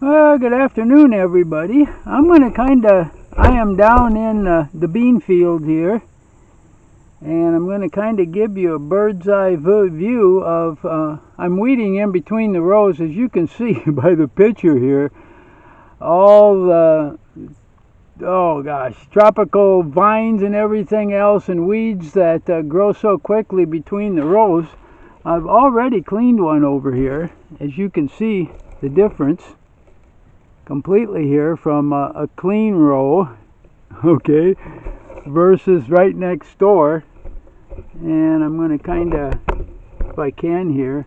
Well, good afternoon, everybody. I am down in the bean field here, and I'm going to kind of give you a bird's eye view of, I'm weeding in between the rows, as you can see by the picture here, all the, oh gosh, tropical vines and everything else and weeds that grow so quickly between the rows. I've already cleaned one over here, as you can see the difference completely here from a clean row, okay, versus right next door. And I'm going to kind of, if I can here,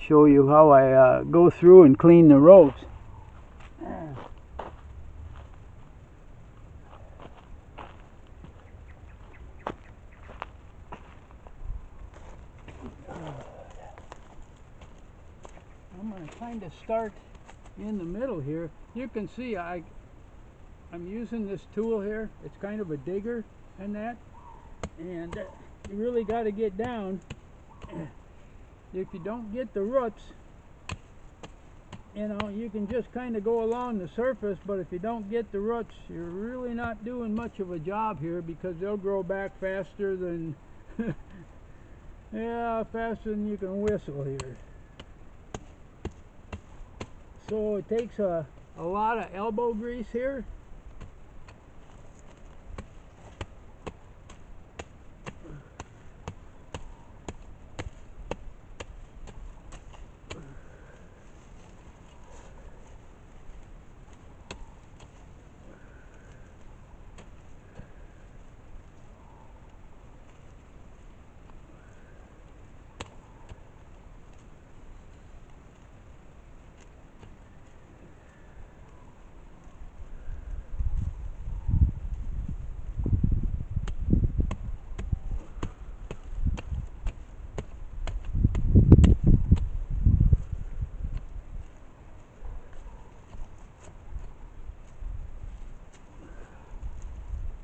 show you how I go through and clean the rows. I'm going to kind of start in the middle here. You can see I'm using this tool here. It's kind of a digger and that, and you really got to get down. If you don't get the roots, you know, you can just kind of go along the surface, but if you don't get the roots, you're really not doing much of a job here, because they'll grow back faster than yeah, faster than you can whistle here. So it takes a lot of elbow grease here.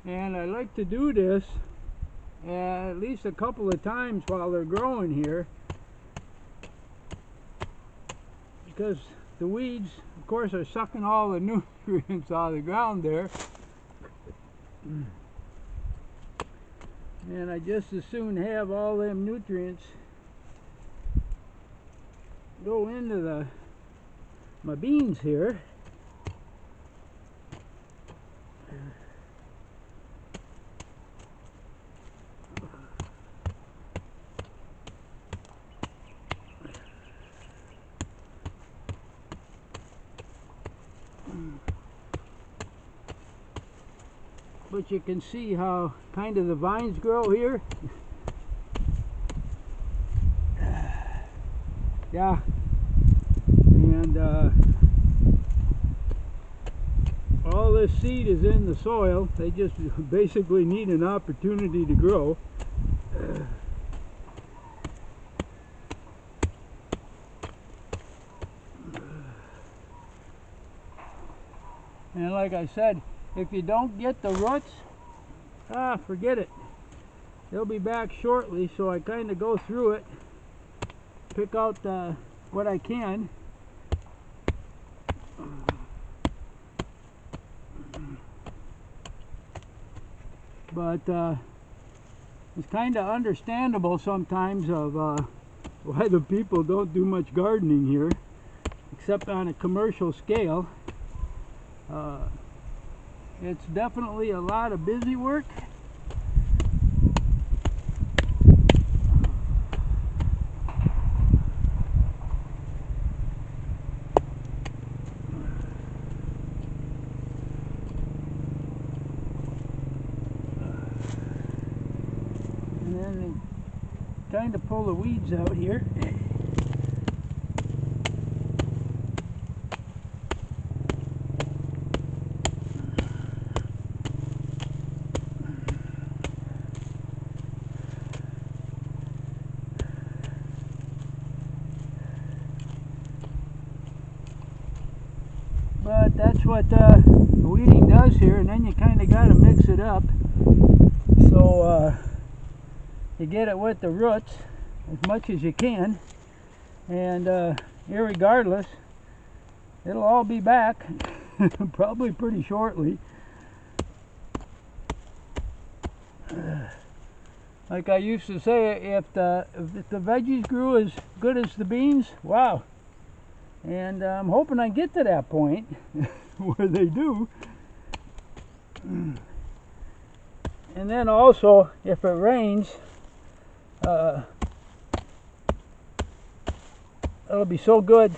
And I like to do this at least a couple of times while they're growing here, because the weeds, of course, are sucking all the nutrients out of the ground there. And I just as soon have all them nutrients go into my beans here. But you can see how kind of the vines grow here. Yeah, and all this seed is in the soil. They just basically need an opportunity to grow. And like I said, if you don't get the roots, forget it. They'll be back shortly, so I kind of go through it, pick out what I can. But it's kind of understandable sometimes of why the people don't do much gardening here, except on a commercial scale. It's definitely a lot of busy work. And then kind of pull the weeds out here. But that's what the weeding does here, and then you kind of got to mix it up so you get it with the roots as much as you can. And irregardless, it'll all be back probably pretty shortly. Like I used to say, if the veggies grew as good as the beans, wow. And I'm hoping I get to that point where they do. And then also, if it rains, it'll be so good.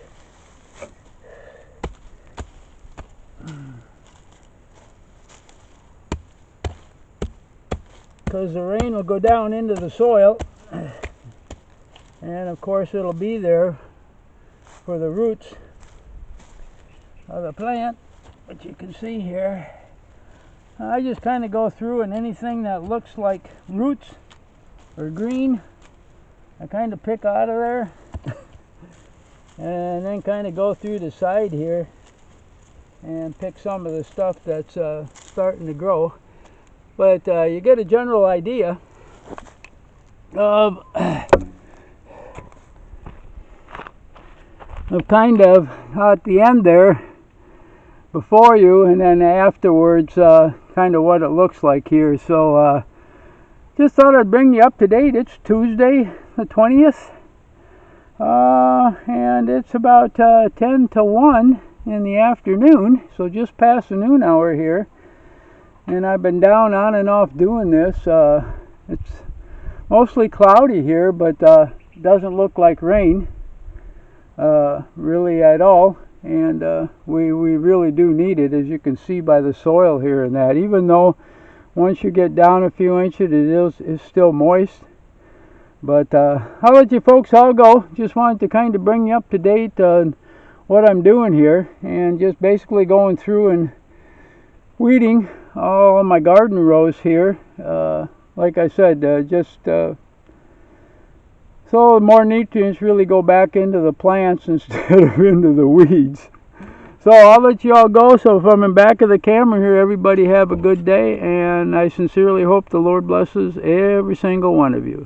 Because the rain will go down into the soil, and of course it'll be there for the roots of the plant, which you can see here. I just kind of go through, and anything that looks like roots or green, I kind of pick out of there, and then kind of go through the side here and pick some of the stuff that's starting to grow. But you get a general idea of kind of at the end there before you, and then afterwards kind of what it looks like here. So just thought I'd bring you up to date. It's Tuesday the 20th, and it's about 10 to 1 in the afternoon, so just past the noon hour here. And I've been down on and off doing this. It's mostly cloudy here, but doesn't look like rain really at all. And we really do need it, as you can see by the soil here and that. Even though once you get down a few inches, it's still moist. But I'll let you folks all go. Just wanted to kind of bring you up to date on what I'm doing here, and just basically going through and weeding all my garden rows here. Like I said, just so more nutrients really go back into the plants instead of into the weeds. So I'll let you all go. So from the back of the camera here, everybody have a good day, and I sincerely hope the Lord blesses every single one of you.